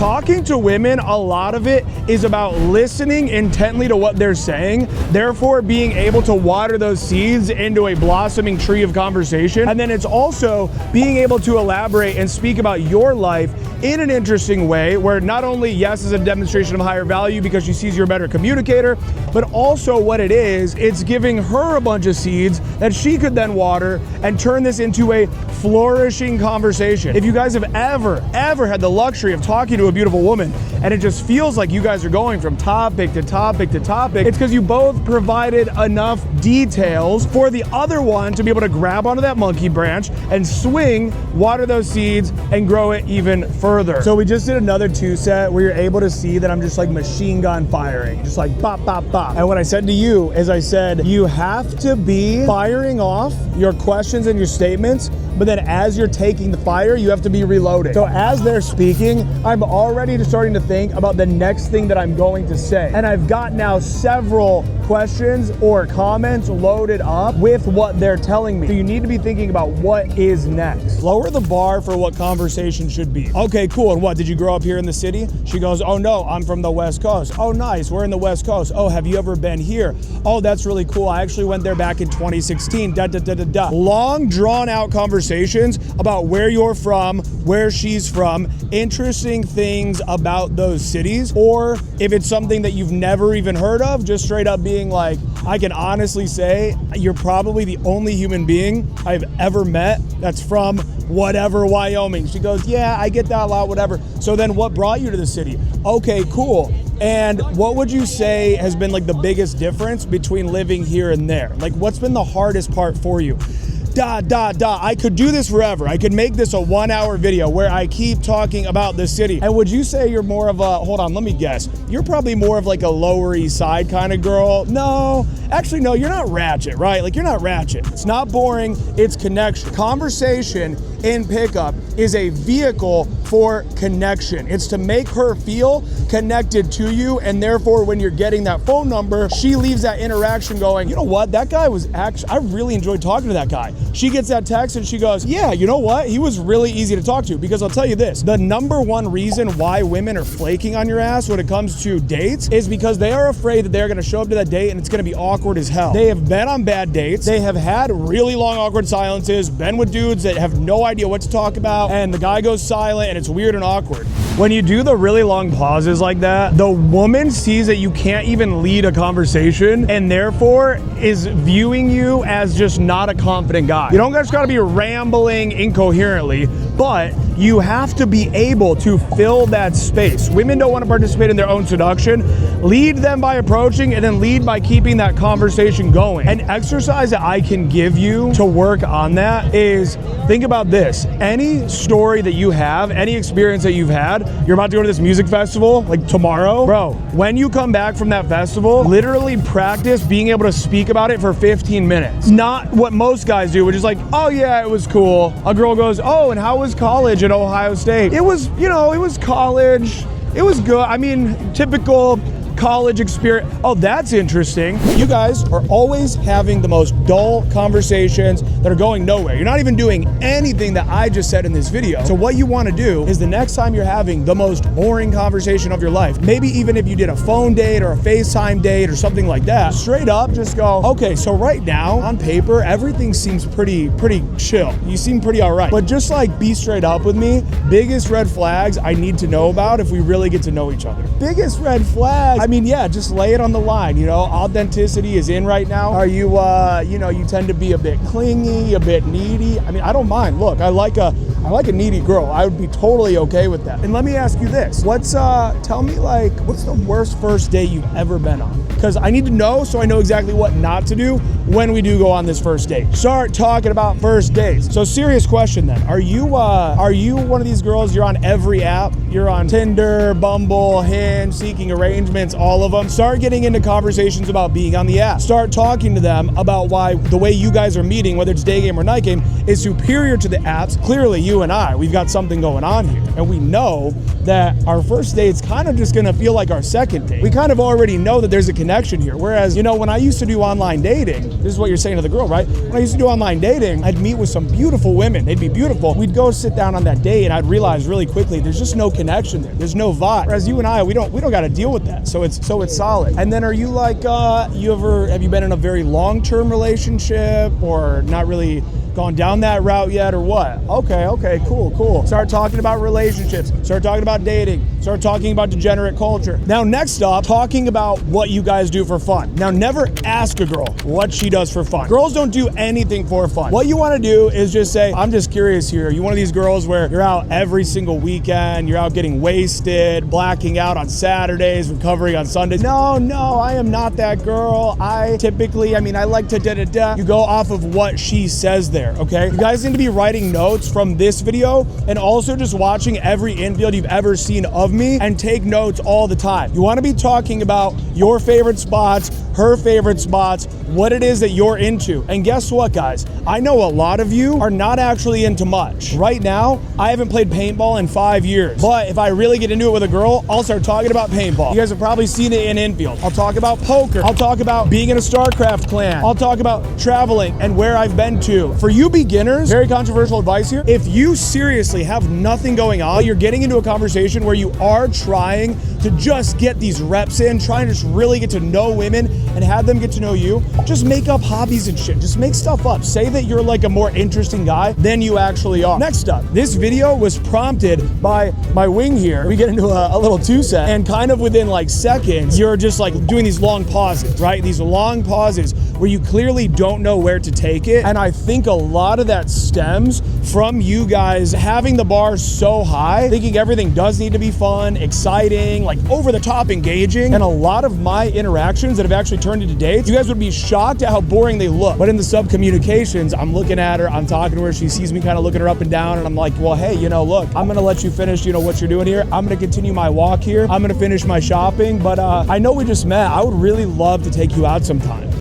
talking to women, a lot of it is about listening intently to what they're saying, therefore being able to water those seeds into a blossoming tree of conversation. And then it's also being able to elaborate and speak about your life in an interesting way, where not only, yes, is a demonstration of higher value because she sees you're a better communicator, but also what it is, it's giving her a bunch of seeds that she could then water and turn this into a flourishing conversation. If you guys have ever had the luxury of talking to a beautiful woman and it just feels like you guys are going from topic to topic to topic, it's because you both provided enough details for the other one to be able to grab onto that monkey branch and swing, water those seeds, and grow it even further. So we just did another 2-set where you're able to see that I'm just like machine gun firing, just like bop, bop, bop. And what I said to you is I said, you have to be firing off your questions and your statements, but then as you're taking the fire, you have to be reloading. So as they're speaking, I'm already starting to think about the next thing that I'm going to say. And I've got now several questions or comments loaded up with what they're telling me. So you need to be thinking about what is next. Lower the bar for what conversation should be. Okay, cool. And what, did you grow up here in the city? She goes, oh no, I'm from the West Coast. Oh nice, we're in the West Coast. Oh, have you ever been here? Oh, that's really cool. I actually went there back in 2016. Da, da, da, da, da. Long drawn out conversations about where you're from, where she's from, interesting things about those cities, or if it's something that you've never even heard of, just straight up being like, I can honestly say you're probably the only human being I've ever met that's from whatever, Wyoming. She goes, yeah, I get that a lot, whatever. So then what brought you to the city? Okay, cool. And what would you say has been like the biggest difference between living here and there? Like, what's been the hardest part for you? I could do this forever. I could make this a 1-hour video where I keep talking about the city. And would you say you're more of a, hold on, let me guess. You're probably more of like a Lower East Side kind of girl. No, actually, no, you're not ratchet, right? Like, you're not ratchet. It's not boring, it's connection. Conversation in pickup is a vehicle for connection. It's to make her feel connected to you, and therefore when you're getting that phone number, she leaves that interaction going, you know what, that guy was actually, I really enjoyed talking to that guy. She gets that text and she goes, yeah, you know what, he was really easy to talk to. Because I'll tell you this, the number one reason why women are flaking on your ass when it comes to dates is because they are afraid that they're gonna show up to that date and it's gonna be awkward as hell. They have been on bad dates, they have had really long awkward silences, been with dudes that have no idea what to talk about, and the guy goes silent and it's weird and awkward. When you do the really long pauses like that, the woman sees that you can't even lead a conversation and therefore is viewing you as just not a confident guy. You don't just gotta be rambling incoherently, but you have to be able to fill that space. Women don't want to participate in their own seduction. Lead them by approaching, and then lead by keeping that conversation going. An exercise that I can give you to work on that is, think about this. Any story that you have, any experience that you've had, you're about to go to this music festival, like tomorrow. Bro, when you come back from that festival, literally practice being able to speak about it for 15 minutes. Not what most guys do, which is like, oh yeah, it was cool. A girl goes, oh, and how was college at Ohio State? It was, you know, it was college. It was good. I mean, typical college experience. Oh, that's interesting. You guys are always having the most dull conversations that are going nowhere. You're not even doing anything that I just said in this video. So what you want to do is the next time you're having the most boring conversation of your life, maybe even if you did a phone date or a FaceTime date or something like that, straight up just go, okay, so right now on paper, everything seems pretty chill. You seem pretty all right. But just like be straight up with me. Biggest red flags I need to know about if we really get to know each other. Biggest red flags. I mean, yeah, just lay it on the line, you know, authenticity is in right now. Are you, you know, you tend to be a bit clingy, a bit needy. I mean, I don't mind. Look, I like a needy girl. I would be totally okay with that. And let me ask you this. Tell me, like, what's the worst first date you've ever been on? Because I need to know so I know exactly what not to do when we do go on this first date. Start talking about first dates. So serious question then. Are you one of these girls, you're on every app? You're on Tinder, Bumble, Hinge, Seeking Arrangements, all of them. Start getting into conversations about being on the app. Start talking to them about why the way you guys are meeting, whether it's day game or night game, is superior to the apps. Clearly, you and I, we've got something going on here. And we know that our first date's kind of just gonna feel like our second date. We kind of already know that there's a connection here. Whereas, you know, when I used to do online dating, this is what you're saying to the girl, right? When I used to do online dating, I'd meet with some beautiful women. They'd be beautiful. We'd go sit down on that date and I'd realize really quickly there's just no connection connection there. There's no vibe. Whereas you and I, we don't got to deal with that. So it's solid. And then are you like, have you been in a very long-term relationship or not really gone down that route yet or what? Okay, cool. Start talking about relationships, start talking about dating, start talking about degenerate culture. Now, next up, talking about what you guys do for fun. Now, never ask a girl what she does for fun. Girls don't do anything for fun. What you want to do is just say, I'm just curious here. Are you one of these girls where you're out every single weekend, you're out getting wasted, blacking out on Saturdays, recovering on Sundays? No, I am not that girl. I typically, I like to da-da-da. You go off of what she says there. Okay, you guys need to be writing notes from this video and also just watching every infield you've ever seen of me and take notes all the time. You want to be talking about your favorite spots, her favorite spots, what it is that you're into. And guess what, guys? I know a lot of you are not actually into much. Right now, I haven't played paintball in 5 years, but if I really get into it with a girl, I'll start talking about paintball. You guys have probably seen it in infield. I'll talk about poker. I'll talk about being in a StarCraft clan. I'll talk about traveling and where I've been to. For you beginners, very controversial advice here. If you seriously have nothing going on, you're getting into a conversation where you are trying to just get these reps in, trying to just really get to know women and have them get to know you, just make up hobbies and shit. Just make stuff up. Say that you're like a more interesting guy than you actually are. Next up, this video was prompted by my wing here. We get into a little two-set and kind of within like seconds, you're just like doing these long pauses, right? These long pauses where you clearly don't know where to take it. And I think a lot of that stems from you guys having the bar so high, thinking everything does need to be fun, exciting, like over the top engaging. And a lot of my interactions that have actually turned into dates, you guys would be shocked at how boring they look. But in the sub communications, I'm looking at her, I'm talking to her, she sees me kind of looking her up and down, and I'm like, well, hey, look, I'm gonna let you finish, what you're doing here. I'm gonna continue my walk here. I'm gonna finish my shopping, but I know we just met. I would really love to take you out sometime.